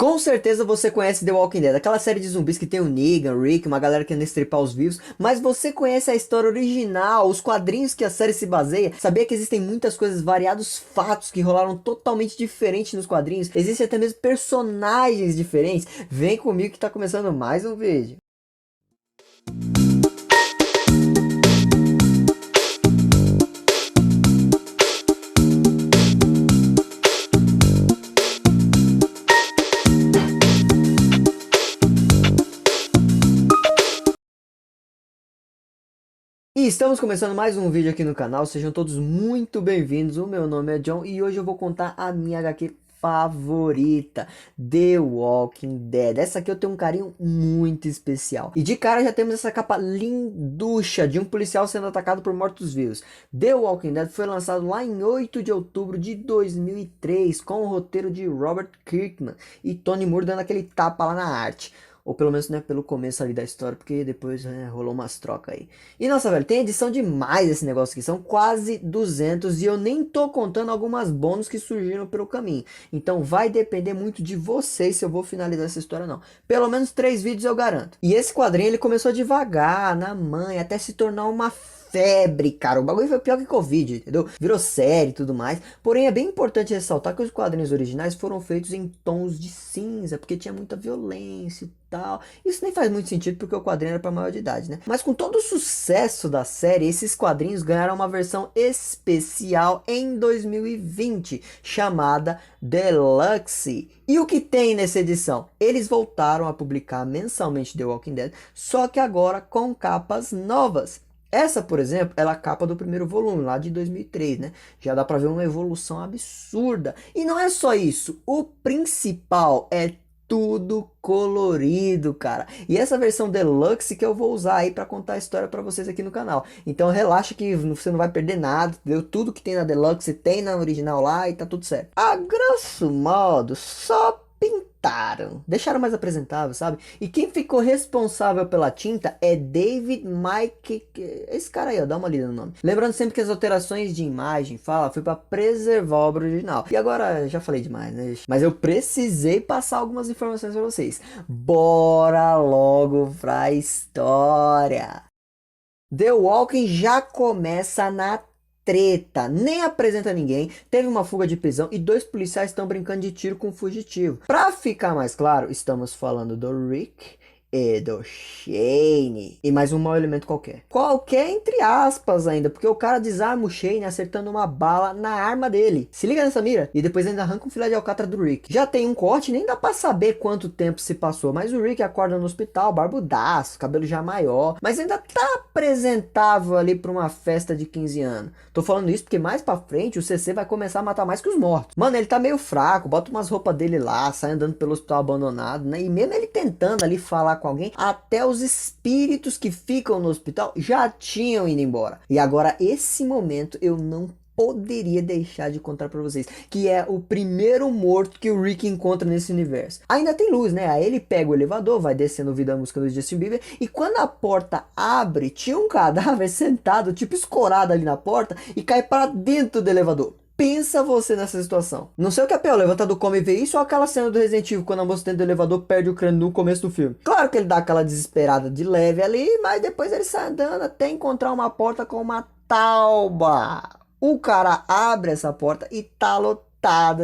Com certeza você conhece The Walking Dead, aquela série de zumbis que tem o Negan, o Rick, uma galera querendo estripar os vivos, mas você conhece a história original, os quadrinhos que a série se baseia? Sabia que existem muitas coisas, variados fatos que rolaram totalmente diferentes nos quadrinhos? Existem até mesmo personagens diferentes? Vem comigo que tá começando mais um vídeo. E estamos começando mais um vídeo aqui no canal, sejam todos muito bem-vindos, o meu nome é John e hoje eu vou contar a minha HQ favorita, The Walking Dead. Essa aqui eu tenho um carinho muito especial. E de cara já temos essa capa linducha de um policial sendo atacado por mortos-vivos. The Walking Dead foi lançado lá em 8 de outubro de 2003, com o roteiro de Robert Kirkman e Tony Moore dando aquele tapa lá na arte. Ou pelo menos, né, pelo começo ali da história, porque depois, né, rolou umas trocas aí. E nossa, velho, tem edição demais esse negócio aqui. São quase 200 e eu nem tô contando algumas bônus que surgiram pelo caminho. Então vai depender muito de vocês se eu vou finalizar essa história ou não. Pelo menos 3 vídeos eu garanto. E esse quadrinho, ele começou devagar, na manha, até se tornar uma febre, cara. O bagulho foi pior que Covid, entendeu? Virou série e tudo mais. Porém, é bem importante ressaltar que os quadrinhos originais foram feitos em tons de cinza, porque tinha muita violência e tal. Isso nem faz muito sentido porque o quadrinho era para maior de idade, né? Mas com todo o sucesso da série, esses quadrinhos ganharam uma versão especial em 2020, chamada Deluxe. E o que tem nessa edição? Eles voltaram a publicar mensalmente The Walking Dead, só que agora com capas novas. Essa, por exemplo, ela é a capa do primeiro volume, lá de 2003, né? Já dá pra ver uma evolução absurda. E não é só isso, o principal é tudo colorido, cara. E essa versão deluxe que eu vou usar aí pra contar a história pra vocês aqui no canal. Então relaxa que você não vai perder nada, entendeu? Tudo que tem na deluxe tem na original lá e tá tudo certo. A grosso modo, só pintaram, deixaram mais apresentável, sabe? E quem ficou responsável pela tinta é David Mike, esse cara aí, ó, dá uma lida no nome. Lembrando sempre que as alterações de imagem, foi para preservar a obra original. E agora, já falei demais, né? Mas eu precisei passar algumas informações para vocês. Bora logo pra história. The Walking já começa na treta, nem apresenta ninguém, teve uma fuga de prisão e 2 policiais estão brincando de tiro com um fugitivo. Pra ficar mais claro, estamos falando do Rick e do Shane. E mais um mau elemento qualquer. Qualquer entre aspas ainda, porque o cara desarma o Shane acertando uma bala na arma dele. Se liga nessa mira. E depois ainda arranca um filé de alcatra do Rick. Já tem um corte, nem dá pra saber quanto tempo se passou. Mas o Rick acorda no hospital, barbudaço, cabelo já maior. Mas ainda tá apresentável ali pra uma festa de 15 anos. Tô falando isso porque mais pra frente o CC vai começar a matar mais que os mortos. Mano, ele tá meio fraco, bota umas roupas dele lá, sai andando pelo hospital abandonado, né? E mesmo ele tentando ali falar com alguém, até os espíritos que ficam no hospital já tinham ido embora. E agora esse momento eu não poderia deixar de contar pra vocês, que é o primeiro morto que o Rick encontra nesse universo. Ainda tem luz, né? Aí ele pega o elevador, vai descendo ouvindo a música do Justin Bieber, e quando a porta abre, tinha um cadáver sentado, tipo escorado ali na porta, e cai para dentro do elevador. Pensa você nessa situação. Não sei o que é pior, levantar do coma e ver isso ou aquela cena do Resident Evil quando a moça dentro do elevador perde o crânio no começo do filme. Claro que ele dá aquela desesperada de leve ali, mas depois ele sai andando até encontrar uma porta com uma tauba. O cara abre essa porta e tá lotada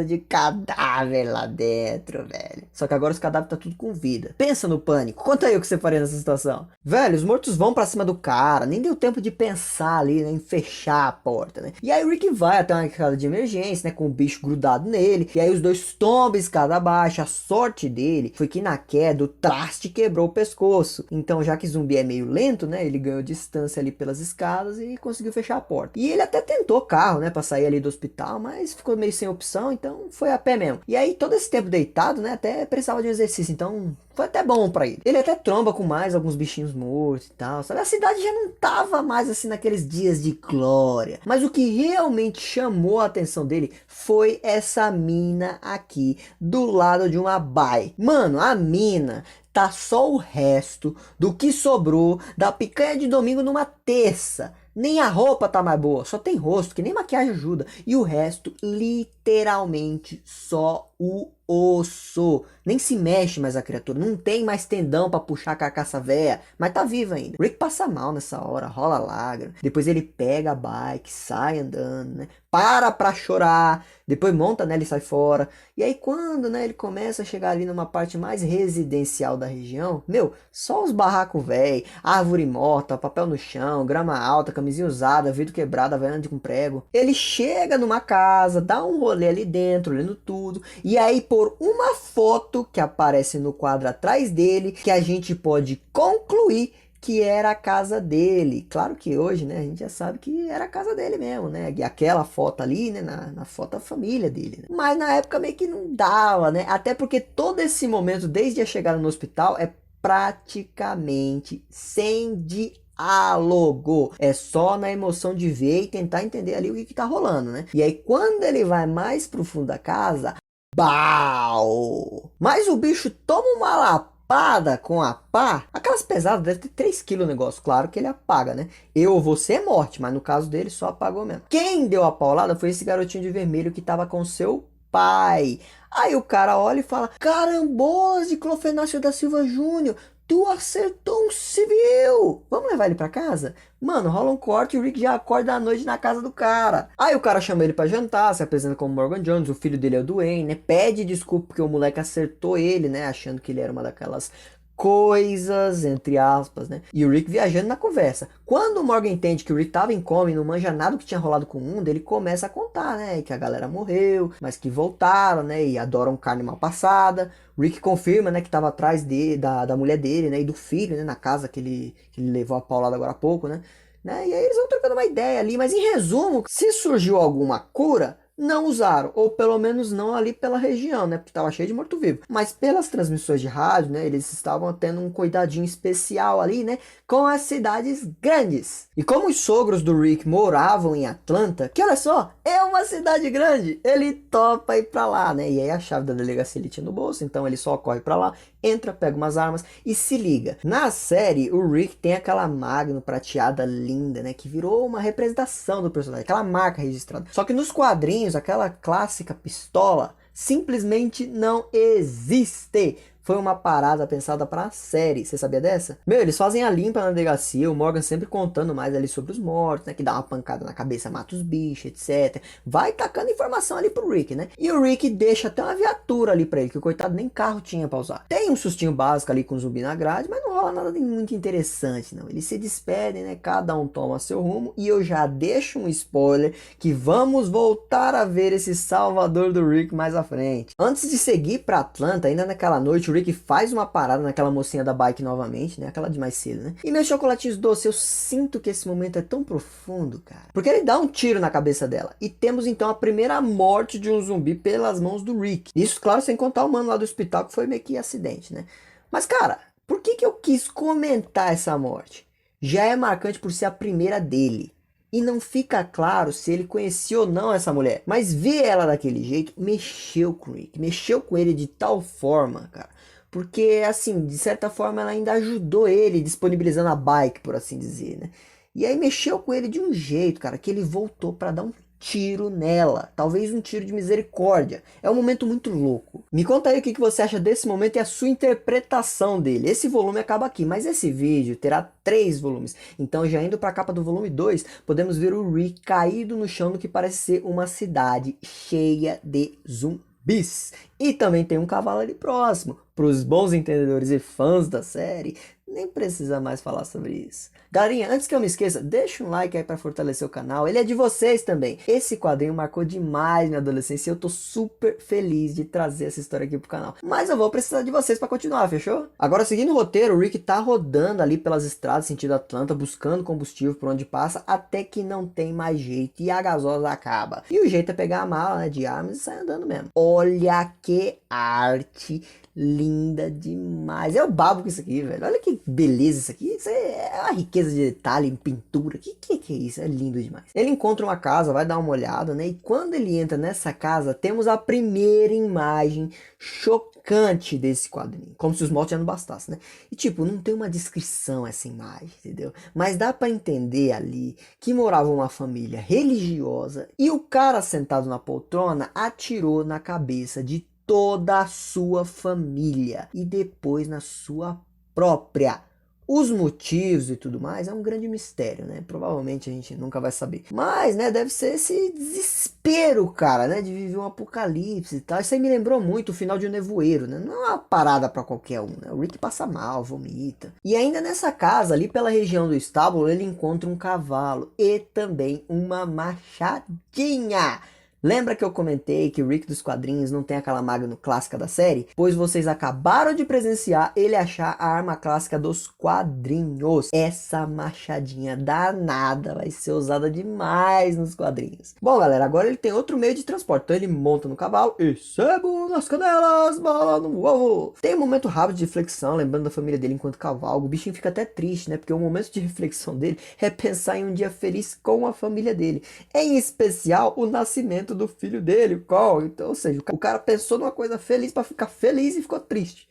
de cadáver lá dentro, velho. Só que agora os cadáveres tá tudo com vida. Pensa no pânico. Conta aí o que você faria nessa situação. Velho, os mortos vão pra cima do cara. Nem deu tempo de pensar ali, né, em fechar a porta, né? E aí o Rick vai até uma escada de emergência, né, com o bicho grudado nele. E aí os dois tombam a escada abaixo. A sorte dele foi que na queda o traste quebrou o pescoço. Então, já que zumbi é meio lento, né, ele ganhou distância ali pelas escadas e conseguiu fechar a porta. E ele até tentou carro, né, pra sair ali do hospital, mas ficou meio sem opção. Então foi a pé mesmo. E aí todo esse tempo deitado, né, até precisava de um exercício, então foi até bom pra ele. Ele até tromba com mais alguns bichinhos mortos e tal, sabe? A cidade já não tava mais assim naqueles dias de glória. Mas o que realmente chamou a atenção dele foi essa mina aqui, do lado de uma baia. Mano, a mina tá só o resto do que sobrou da picanha de domingo numa terça. Nem a roupa tá mais boa, só tem rosto, que nem maquiagem ajuda. E o resto, literalmente literalmente só o osso. Nem se mexe mais a criatura, não tem mais tendão pra puxar a carcaça véia, mas tá viva ainda. Rick passa mal nessa hora, rola lágrima, depois ele pega a bike, sai andando, né? Pra chorar, depois monta nela e sai fora. E aí quando, né, ele começa a chegar ali numa parte mais residencial da região, meu, só os barracos véi, árvore morta, papel no chão, grama alta, camisinha usada, vidro quebrado, havaiana com prego. Ele chega numa casa, dá um rolê ali dentro, olhando tudo, e aí por uma foto que aparece no quadro atrás dele, que a gente pode concluir que era a casa dele. Claro que hoje, né, a gente já sabe que era a casa dele mesmo, né? E aquela foto ali, né, na foto da família dele, né? Mas na época meio que não dava, né? Até porque todo esse momento, desde a chegada no hospital, é praticamente sem diálogo. É só na emoção de ver e tentar entender ali o que tá rolando, né? E aí quando ele vai mais pro fundo da casa, bau! Mas o bicho toma uma lapada com a pá. Aquelas pesadas, deve ter 3 kg o negócio. Claro que ele apaga, né? Eu ou você é morte, mas no caso dele só apagou mesmo. Quem deu a paulada foi esse garotinho de vermelho que tava com seu pai. Aí o cara olha e fala: carambolas de Clofenácio da Silva Júnior, tu acertou um civil. Vamos levar ele pra casa? Mano, rola um corte e o Rick já acorda à noite na casa do cara. Aí o cara chama ele pra jantar, se apresenta como Morgan Jones, o filho dele é o Dwayne, né? Pede desculpa porque o moleque acertou ele, né? Achando que ele era uma daquelas coisas, entre aspas, né? E o Rick viajando na conversa. Quando o Morgan entende que o Rick tava em coma e não manja nada do que tinha rolado com o mundo, ele começa a contar, né? Que a galera morreu, mas que voltaram, né? E adoram carne mal passada. O Rick confirma, né? Que tava atrás da mulher dele, né? E do filho, né? Na casa que ele levou a paulada agora há pouco, né? E aí eles vão trocando uma ideia ali. Mas em resumo, se surgiu alguma cura, não usaram, ou pelo menos não ali pela região, né, porque estava cheio de morto-vivo. Mas pelas transmissões de rádio, né, eles estavam tendo um cuidadinho especial ali, né, com as cidades grandes. E como os sogros do Rick moravam em Atlanta, que olha só, é uma cidade grande, ele topa ir pra lá, né, e aí a chave da delegacia ele tinha no bolso, então ele só corre pra lá, entra, pega umas armas e se liga. Na série, o Rick tem aquela Magnum prateada linda, né, que virou uma representação do personagem, aquela marca registrada. Só que nos quadrinhos, aquela clássica pistola simplesmente não existe. Foi uma parada pensada pra série, você sabia dessa? Meu, eles fazem a limpa na delegacia, o Morgan sempre contando mais ali sobre os mortos, né? Que dá uma pancada na cabeça, mata os bichos, etc. Vai tacando informação ali pro Rick, né? E o Rick deixa até uma viatura ali pra ele, que o coitado nem carro tinha pra usar. Tem um sustinho básico ali com o zumbi na grade, mas não rola nada de muito interessante, não. Eles se despedem, né? Cada um toma seu rumo, e eu já deixo um spoiler que vamos voltar a ver esse salvador do Rick mais à frente. Antes de seguir pra Atlanta, ainda naquela noite, o Rick faz uma parada naquela mocinha da bike novamente, né? Aquela de mais cedo, né? E meus chocolatinhos doces, eu sinto que esse momento é tão profundo, cara. Porque ele dá um tiro na cabeça dela. E temos então a primeira morte de um zumbi pelas mãos do Rick. Isso, claro, sem contar o mano lá do hospital, que foi meio que acidente, né? Mas, cara, por que eu quis comentar essa morte? Já é marcante por ser a primeira dele. E não fica claro se ele conhecia ou não essa mulher. Mas ver ela daquele jeito mexeu com o Rick. Mexeu com ele de tal forma, cara. Porque, assim, de certa forma ela ainda ajudou ele, disponibilizando a bike, por assim dizer, né? E aí mexeu com ele de um jeito, cara, que ele voltou pra dar um tiro nela. Talvez um tiro de misericórdia. É um momento muito louco. Me conta aí o que você acha desse momento e a sua interpretação dele. Esse volume acaba aqui, mas esse vídeo terá 3 volumes. Então, já indo para a capa do volume 2, podemos ver o Rick caído no chão do que parece ser uma cidade cheia de zumbis. E também tem um cavalo ali próximo. Para os bons entendedores e fãs da série, nem precisa mais falar sobre isso. Galerinha, antes que eu me esqueça, deixa um like aí para fortalecer o canal. Ele é de vocês também. Esse quadrinho marcou demais minha adolescência e eu tô super feliz de trazer essa história aqui pro canal. Mas eu vou precisar de vocês para continuar, fechou? Agora, seguindo o roteiro, o Rick tá rodando ali pelas estradas sentido Atlanta, buscando combustível por onde passa, até que não tem mais jeito e a gasosa acaba. E o jeito é pegar a mala, né, de armas e sair andando mesmo. Olha que arte linda demais. Eu babo com isso aqui, velho. Olha que beleza isso aqui. Isso é uma riqueza de detalhe em pintura. Que é isso? É lindo demais. Ele encontra uma casa, vai dar uma olhada, né? E quando ele entra nessa casa, temos a primeira imagem chocante desse quadrinho. Como se os mortos já não bastassem, né? E tipo, não tem uma descrição essa imagem, entendeu? Mas dá pra entender ali que morava uma família religiosa e o cara sentado na poltrona atirou na cabeça de toda a sua família e depois na sua própria. Os motivos e tudo mais é um grande mistério, né? Provavelmente a gente nunca vai saber. Mas, né, deve ser esse desespero, cara, né? De viver um apocalipse e tal. Isso aí me lembrou muito o final de O Nevoeiro, né? Não é uma parada pra qualquer um, né? O Rick passa mal, vomita. E ainda nessa casa, ali pela região do estábulo, ele encontra um cavalo e também uma machadinha. Lembra que eu comentei que o Rick dos quadrinhos não tem aquela Magnum clássica da série? Pois vocês acabaram de presenciar ele achar a arma clássica dos quadrinhos. Essa machadinha danada vai ser usada demais nos quadrinhos. Bom, galera, agora ele tem outro meio de transporte. Então ele monta no cavalo e sebo nas canelas, bala no ovo. Tem um momento rápido de reflexão, lembrando da família dele enquanto cavalo. O bichinho fica até triste, né? Porque o momento de reflexão dele é pensar em um dia feliz com a família dele. Em especial, o nascimento do filho dele, o Cole. Então, ou seja, o cara pensou numa coisa feliz pra ficar feliz e ficou triste.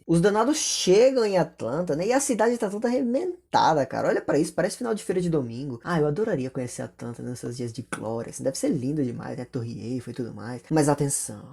Os danados chegam em Atlanta, né? E a cidade tá toda arrebentada, cara. Olha pra isso, parece final de feira de domingo. Ah, eu adoraria conhecer Atlanta nesses dias de glória. Assim, deve ser lindo demais, né? Torre Eiffel e tudo mais. Mas atenção,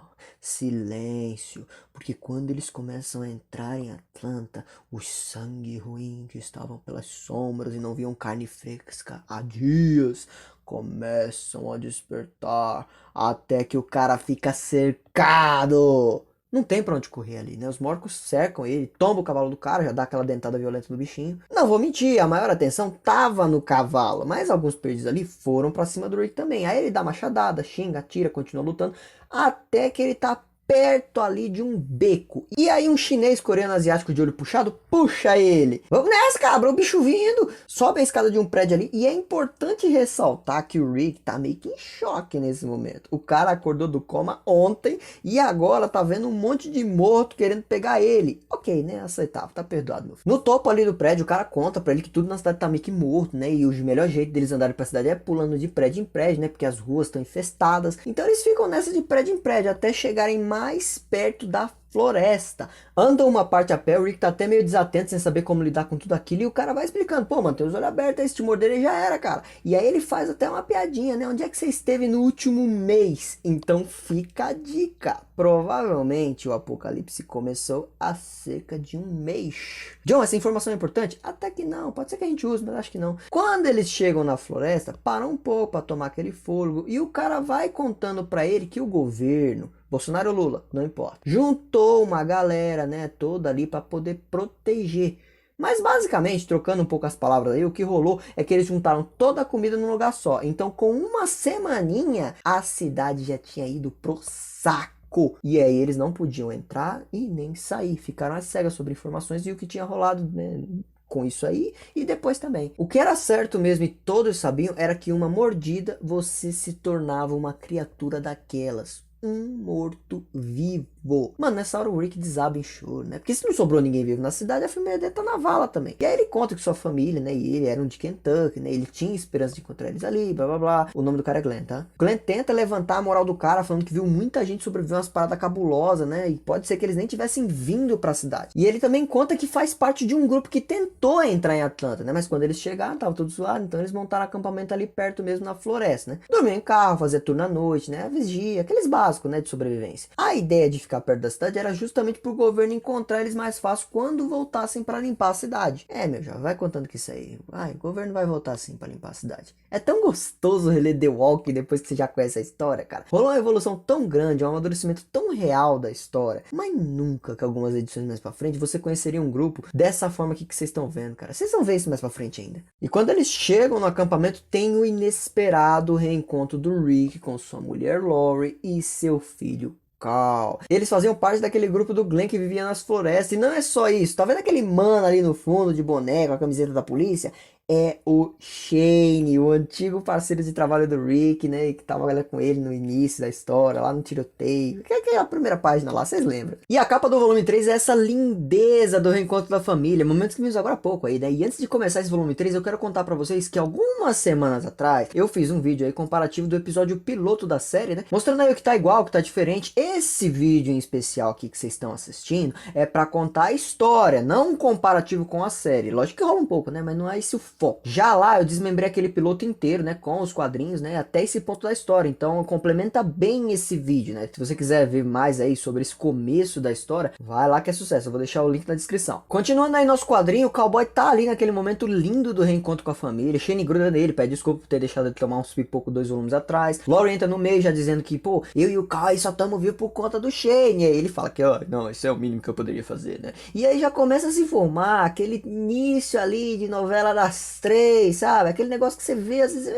silêncio. Porque quando eles começam a entrar em Atlanta, os sangue ruim que estavam pelas sombras e não viam carne fresca há dias começam a despertar até que o cara fica cercado. Não tem pra onde correr ali, né? Os morcos cercam ele, tombam o cavalo do cara, já dá aquela dentada violenta no bichinho. Não vou mentir, a maior atenção tava no cavalo, mas alguns perdidos ali foram pra cima do Rick também. Aí ele dá machadada, xinga, atira, continua lutando, até que ele tá perto ali de um beco. E aí um chinês, coreano, asiático de olho puxado, puxa ele. Vamos nessa, cabra, o bicho vindo. Sobe a escada de um prédio ali. E é importante ressaltar que o Rick tá meio que em choque nesse momento. O cara acordou do coma ontem e agora tá vendo um monte de morto querendo pegar ele. Ok, né? Aceitável, tá perdoado, meu filho. No topo ali do prédio, o cara conta pra ele que tudo na cidade tá meio que morto, né? E o melhor jeito deles andarem pra cidade é pulando de prédio em prédio, né? Porque as ruas estão infestadas. Então eles ficam nessa de prédio em prédio até chegarem mais perto da floresta. Andam uma parte a pé, o Rick tá até meio desatento, sem saber como lidar com tudo aquilo, e o cara vai explicando, pô, mano, tem os olhos abertos, esse te morder ele já era, cara. E aí ele faz até uma piadinha, né? Onde é que você esteve no último mês? Então fica a dica. Provavelmente o apocalipse começou há cerca de um mês. John, essa informação é importante? Até que não, pode ser que a gente use, mas acho que não. Quando eles chegam na floresta, param um pouco para tomar aquele fôlego, e o cara vai contando para ele que o governo, Bolsonaro ou Lula, não importa, juntou uma galera, né, toda ali para poder proteger. Mas basicamente, trocando um pouco as palavras aí, o que rolou é que eles juntaram toda a comida num lugar só. Então, com uma semaninha, a cidade já tinha ido pro saco. E aí eles não podiam entrar e nem sair. Ficaram às cegas sobre informações e o que tinha rolado, né, com isso aí, e depois também. O que era certo mesmo e todos sabiam era que uma mordida você se tornava uma criatura daquelas. Um morto-vivo. Mano, nessa hora o Rick desaba em choro, né? Porque se não sobrou ninguém vivo na cidade, a família dele tá na vala também. E aí ele conta que sua família, né, e ele eram de Kentucky, né? Ele tinha esperança de encontrar eles ali, blá blá blá. O nome do cara é Glenn, tá? Glenn tenta levantar a moral do cara, falando que viu muita gente sobreviver umas paradas cabulosas, né? E pode ser que eles nem tivessem vindo pra cidade. E ele também conta que faz parte de um grupo que tentou entrar em Atlanta, né? Mas quando eles chegaram, tava tudo zoado, então eles montaram acampamento ali perto mesmo na floresta, né? Dormiam em carro, fazer turno à noite, né? Vigia, aqueles básicos, né, de sobrevivência. A ideia de ficar perto da cidade era justamente pro governo encontrar eles mais fácil quando voltassem para limpar a cidade. É, meu, já vai contando que isso aí. Ai, o governo vai voltar assim para limpar a cidade. É tão gostoso reler The Walking depois que você já conhece a história, cara. Rolou uma evolução tão grande, um amadurecimento tão real da história. Mas nunca que algumas edições mais pra frente você conheceria um grupo dessa forma aqui que vocês estão vendo, cara. Vocês vão ver isso mais pra frente ainda. E quando eles chegam no acampamento, tem o inesperado reencontro do Rick com sua mulher Lori e seu filho Carl. Eles faziam parte daquele grupo do Glenn que vivia nas florestas. E não é só isso. Tá vendo aquele mano ali no fundo de boné com a camiseta da polícia? é o Shane, o antigo parceiro de trabalho do Rick, né? Que tava com ele no início da história, lá no tiroteio. Que é a primeira página lá, vocês lembram? E a capa do volume 3 é essa lindeza do reencontro da família, momentos que vimos agora há pouco aí, né? E antes de começar esse volume 3, eu quero contar pra vocês que algumas semanas atrás eu fiz um vídeo aí comparativo do episódio piloto da série, né? Mostrando aí o que tá igual, o que tá diferente. Esse vídeo em especial aqui que vocês estão assistindo é pra contar a história, não um comparativo com a série. Lógico que rola um pouco, né? Mas não é esse o foco. Já lá eu desmembrei aquele piloto inteiro, né? Com os quadrinhos, né? Até esse ponto da história. Então complementa bem esse vídeo, né? Se você quiser ver mais aí sobre esse começo da história, vai lá que é sucesso. Eu vou deixar o link na descrição. Continuando aí nosso quadrinho, o cowboy tá ali naquele momento lindo do reencontro com a família. Shane gruda nele, pede desculpa por ter deixado ele tomar uns pipoco 2 volumes atrás. Laurie entra no meio já dizendo que, pô, eu e o Kai só estamos vivos por conta do Shane. E aí ele fala que, ó, não, isso é o mínimo que eu poderia fazer, né? E aí já começa a se formar aquele início ali de novela das 3, sabe? Aquele negócio que você vê, às vezes,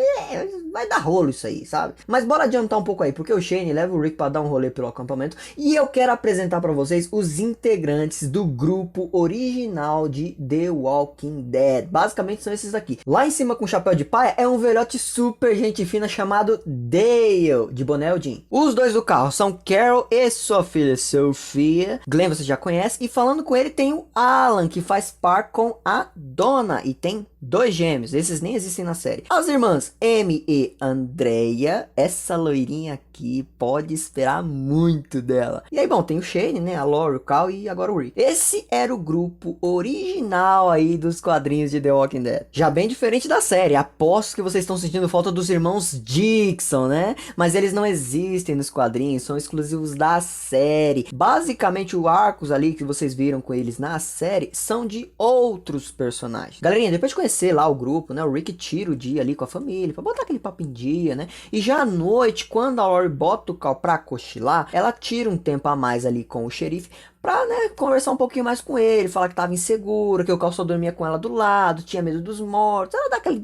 vai dar rolo isso aí, sabe? Mas bora adiantar um pouco aí, porque o Shane leva o Rick pra dar um rolê pelo acampamento e eu quero apresentar pra vocês os integrantes do grupo original de The Walking Dead. Basicamente são esses daqui. Lá em cima com chapéu de paia é um velhote super gente fina chamado Dale, de boné Jim. Os dois do carro são Carol e sua filha Sophia. Glenn você já conhece. E falando com ele tem o Alan, que faz par com a Donna. E tem 2 gêmeos, esses nem existem na série. As irmãs Amy e Andrea, essa loirinha aqui pode esperar muito dela. E aí, bom, tem o Shane, né, a Laurie, o Cal e agora o Rick. Esse era o grupo original aí dos quadrinhos de The Walking Dead. Já bem diferente da série, aposto que vocês estão sentindo falta dos irmãos Dixon, né? Mas eles não existem nos quadrinhos, são exclusivos da série. Basicamente, os arcos ali que vocês viram com eles na série são de outros personagens. Galerinha, depois de conhecer lá o grupo, né, o Rick tira o dia ali com a família, pra botar aquele papo em dia, né, e já à noite, quando a Laurie bota o Cal pra cochilar, ela tira um tempo a mais ali com o xerife, pra, né, conversar um pouquinho mais com ele, falar que tava insegura, que o Cal só dormia com ela do lado, tinha medo dos mortos, ela dá aquela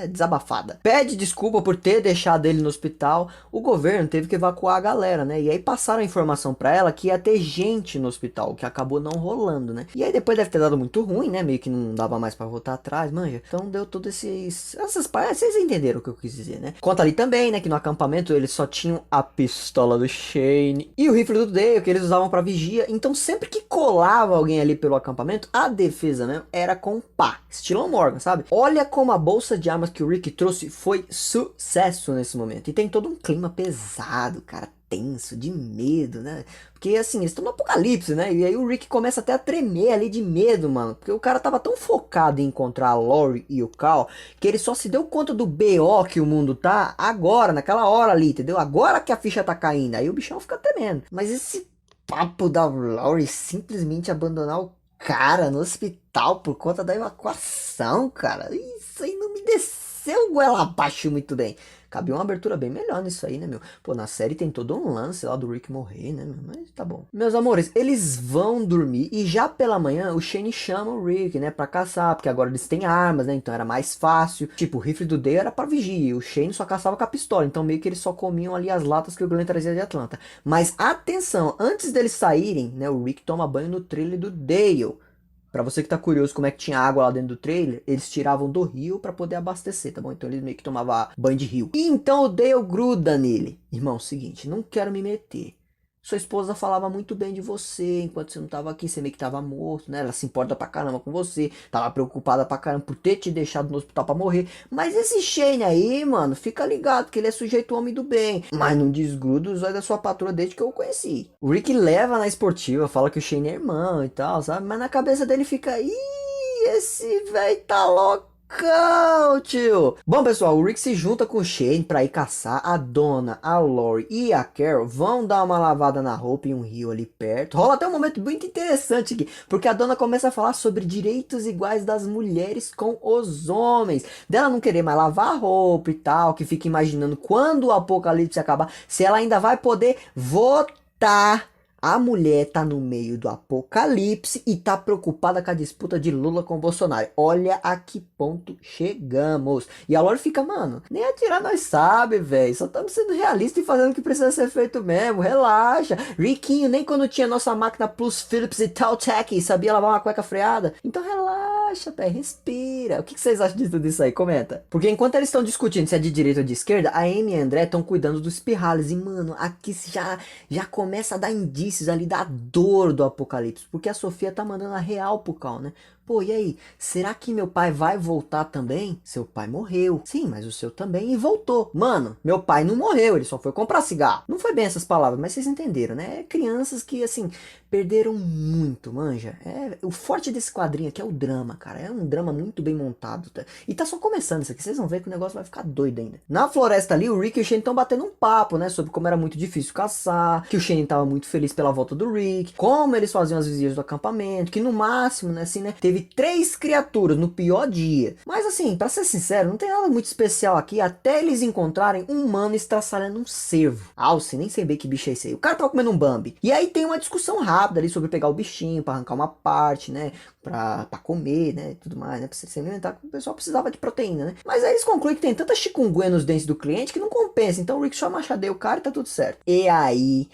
desabafada. Pede desculpa por ter deixado ele no hospital, o governo teve que evacuar a galera, né, e aí passaram a informação pra ela que ia ter gente no hospital, o que acabou não rolando, né, e aí depois deve ter dado muito ruim, né, meio que não dava mais pra voltar atrás, manja, então deu todos essas partes, vocês entenderam o que eu quis dizer, né. Conta ali também, né, que no acampamento eles só tinham a pistola do Shane e o rifle do Dale, que eles usavam pra vigia. Então sempre que colava alguém ali pelo acampamento, a defesa mesmo era com pá, estilo Morgan, sabe? Olha como a bolsa de armas que o Rick trouxe foi sucesso nesse momento. E tem todo um clima pesado, cara, tenso, de medo, né? Porque assim, eles estão no apocalipse, né? E aí o Rick começa até a tremer ali de medo, mano. Porque o cara tava tão focado em encontrar a Laurie e o Cal, que ele só se deu conta do BO que o mundo tá agora, naquela hora ali, entendeu? Agora que a ficha tá caindo. Aí o bichão fica tremendo. Mas esse papo da Laurie simplesmente abandonar o cara no hospital por conta da evacuação, cara, isso aí não me desceu goela abaixo muito bem. Cabia uma abertura bem melhor nisso aí, né, meu? Pô, na série tem todo um lance lá do Rick morrer, né, meu? Mas tá bom. Meus amores, eles vão dormir e já pela manhã o Shane chama o Rick, né, pra caçar, porque agora eles têm armas, né, então era mais fácil. Tipo, o rifle do Dale era pra vigia, o Shane só caçava com a pistola, então meio que eles só comiam ali as latas que o Glenn trazia de Atlanta. Mas atenção, antes deles saírem, né, o Rick toma banho no trailer do Dale. Pra você que tá curioso como é que tinha água lá dentro do trailer, eles tiravam do rio pra poder abastecer, tá bom? Então ele meio que tomava banho de rio. E então o Dale gruda nele. Irmão, seguinte, não quero me meter. Sua esposa falava muito bem de você enquanto você não tava aqui, você meio que tava morto, né? Ela se importa pra caramba com você, tava preocupada pra caramba por ter te deixado no hospital pra morrer. Mas esse Shane aí, mano, fica ligado que ele é sujeito homem do bem. Mas não desgruda os olhos da sua patroa desde que eu o conheci. O Rick leva na esportiva, fala que o Shane é irmão e tal, sabe? Mas na cabeça dele fica, ih, esse velho tá louco. Tio. Bom, pessoal, o Rick se junta com o Shane pra ir caçar. A Donna, a Laurie e a Carol vão dar uma lavada na roupa em um rio ali perto. Rola até um momento muito interessante aqui, porque a Donna começa a falar sobre direitos iguais das mulheres com os homens, dela não querer mais lavar a roupa e tal, que fica imaginando quando o apocalipse acabar, se ela ainda vai poder votar. A mulher tá no meio do apocalipse e tá preocupada com a disputa de Lula com Bolsonaro. Olha a que ponto chegamos. E a Lore fica, mano, nem atirar nós sabe, velho. Só estamos sendo realistas e fazendo o que precisa ser feito mesmo. Relaxa. Riquinho, nem quando tinha nossa máquina Plus Philips e Taltech sabia lavar uma cueca freada. Então relaxa. relaxa, pé, respira. O que vocês acham de tudo isso aí? Comenta. Porque enquanto eles estão discutindo se é de direita ou de esquerda, a Amy e a André estão cuidando dos pirralhos. E, mano, aqui já começa a dar indícios ali da dor do apocalipse. Porque a Sofia tá mandando a real pro Cal, né? Pô, e aí? Será que meu pai vai voltar também? Seu pai morreu. Sim, mas o seu também e voltou. Mano, meu pai não morreu, ele só foi comprar cigarro. Não foi bem essas palavras, mas vocês entenderam, né? É crianças que, assim, perderam muito, manja. O forte desse quadrinho aqui é o drama, cara. É um drama muito bem montado, tá? E tá só começando isso aqui, vocês vão ver que o negócio vai ficar doido ainda. Na floresta ali, o Rick e o Shane estão batendo um papo, né? Sobre como era muito difícil caçar, que o Shane tava muito feliz pela volta do Rick, como eles faziam as visitas do acampamento, que no máximo, né, assim, né, teve 3 criaturas no pior dia. Mas assim, pra ser sincero, não tem nada muito especial aqui, até eles encontrarem um humano estraçalhando um cervo. Alce, nem sei bem que bicho é esse aí. O cara tava comendo um Bambi. E aí tem uma discussão rápida ali sobre pegar o bichinho pra arrancar uma parte, né, pra comer, né, tudo mais, né, pra se alimentar, o pessoal precisava de proteína, né. Mas aí eles concluem que tem tanta chikungunya nos dentes do cliente que não compensa, então o Rick só machadeia o cara e tá tudo certo. E aí...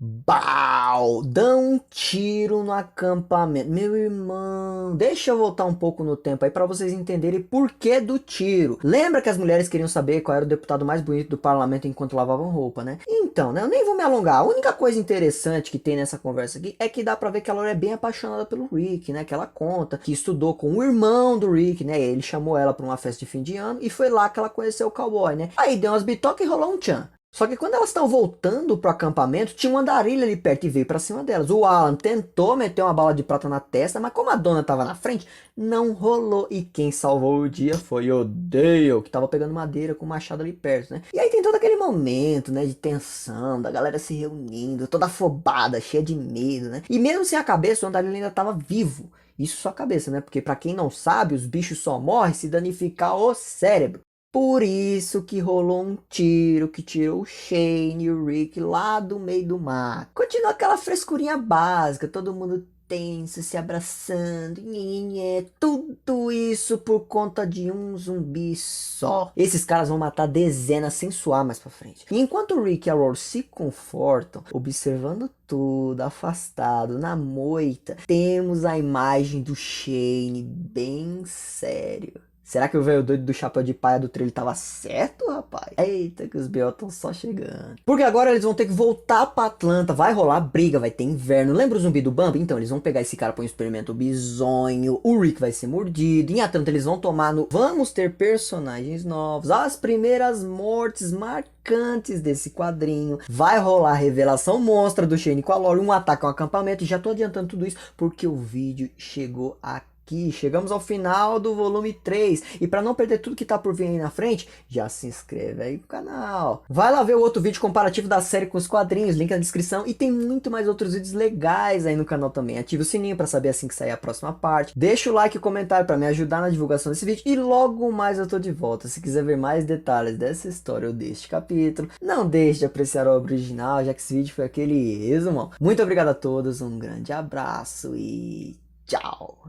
Bau! Dá um tiro no acampamento. Meu irmão, deixa eu voltar um pouco no tempo aí para vocês entenderem por que do tiro. Lembra que as mulheres queriam saber qual era o deputado mais bonito do parlamento enquanto lavavam roupa, né? Então, né, eu nem vou me alongar. A única coisa interessante que tem nessa conversa aqui é que dá pra ver que ela é bem apaixonada pelo Rick, né? Que ela conta que estudou com o irmão do Rick, né? Ele chamou ela pra uma festa de fim de ano e foi lá que ela conheceu o cowboy, né? Aí deu umas bitocas e rolou um tchan. Só que quando elas estão voltando pro acampamento, tinha uma andarilha ali perto e veio pra cima delas. O Alan tentou meter uma bala de prata na testa, mas como a dona tava na frente, não rolou. E quem salvou o dia foi o Dale, que tava pegando madeira com o machado ali perto, né? E aí tem todo aquele momento, né, de tensão, da galera se reunindo, toda afobada, cheia de medo, né? E mesmo sem a cabeça, o andarilha ainda tava vivo. Isso só a cabeça, né? Porque pra quem não sabe, os bichos só morrem se danificar o cérebro. Por isso que rolou um tiro que tirou o Shane e o Rick lá do meio do mato. Continua aquela frescurinha básica, todo mundo tenso, se abraçando, nhenhenhé, tudo isso por conta de um zumbi só. Esses caras vão matar dezenas sem suar mais pra frente. E enquanto o Rick e a Rose se confortam, observando tudo, afastado, na moita, temos a imagem do Shane bem sério. Será que o velho doido do chapéu de paia do trailer tava certo, rapaz? Eita, que os B.O. estão só chegando. Porque agora eles vão ter que voltar pra Atlanta. Vai rolar briga, vai ter inverno. Lembra o zumbi do Bambi? Então, eles vão pegar esse cara para um experimento bizonho. O Rick vai ser mordido. Em Atlanta, eles vão tomar no... Vamos ter personagens novos. As primeiras mortes marcantes desse quadrinho. Vai rolar a revelação monstra do Shane com a Lori. Um ataque ao acampamento. E já tô adiantando tudo isso porque o vídeo chegou aqui. Chegamos ao final do volume 3 e para não perder tudo que tá por vir aí na frente, já se inscreve aí no canal. Vai lá ver o outro vídeo comparativo da série com os quadrinhos, link na descrição, e tem muito mais outros vídeos legais aí no canal também. Ative o sininho para saber assim que sair a próxima parte. Deixa o like e o comentário para me ajudar na divulgação desse vídeo e logo mais eu tô de volta. Se quiser ver mais detalhes dessa história ou deste capítulo, não deixe de apreciar a obra original, já que esse vídeo foi aquele resumo. Muito obrigado a todos, um grande abraço e tchau!